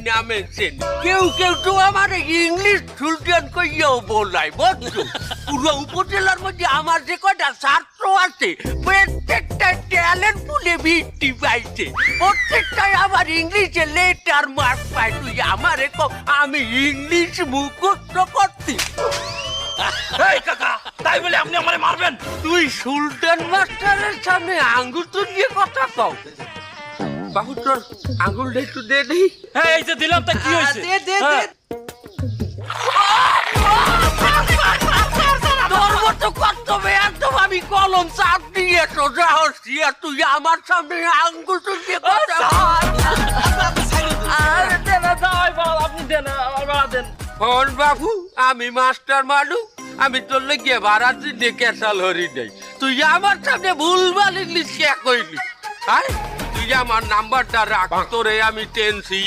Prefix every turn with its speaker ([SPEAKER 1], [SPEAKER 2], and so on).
[SPEAKER 1] নামে চেন কেউ কেউ তো আমার ইংলিশ সুলতান কইয়াও বলাই বুঝছো পুরো উপজেলার মধ্যে আমার যে কয়টা ছাত্র আছে প্রত্যেকটা ট্যালেন্ট পুলে ভিত্তি পাইছে প্রত্যেকটাই আমার ইংলিশে লেটার মার্ক পাই তুই আমারে আমি ইংলিশ মুখস্থ করছি
[SPEAKER 2] এই কাকা তাই বলে আপনি আমারে মারবেন?
[SPEAKER 1] তুই সুলতান মাস্টারের সামনে আঙ্গুল তুলিয়ে কথা কও বাবু তোর আঙ্গুলটা একটু দে দেই
[SPEAKER 2] এই যে দিলাম তা কি হয়েছে?
[SPEAKER 1] তোর মতো কর্তব্যে একদম আমি কলম চাপ দিয়ে সোজা হচ্ছি আর তুই আমার সামনে আঙ্গুল তুলিয়ে কথা
[SPEAKER 2] আপনি দেন দেন
[SPEAKER 1] ফোন বাবু আমি মাস্টার মালু আমি তোর লেগে ভাড়ার দিনে ক্যাসাল হরি নেই তুই আমার সামনে ভুলভাল ইংলিশ কে কইলি হ্যাঁ তুই আমার নাম্বারটা রাখ তোরে আমি টেনসি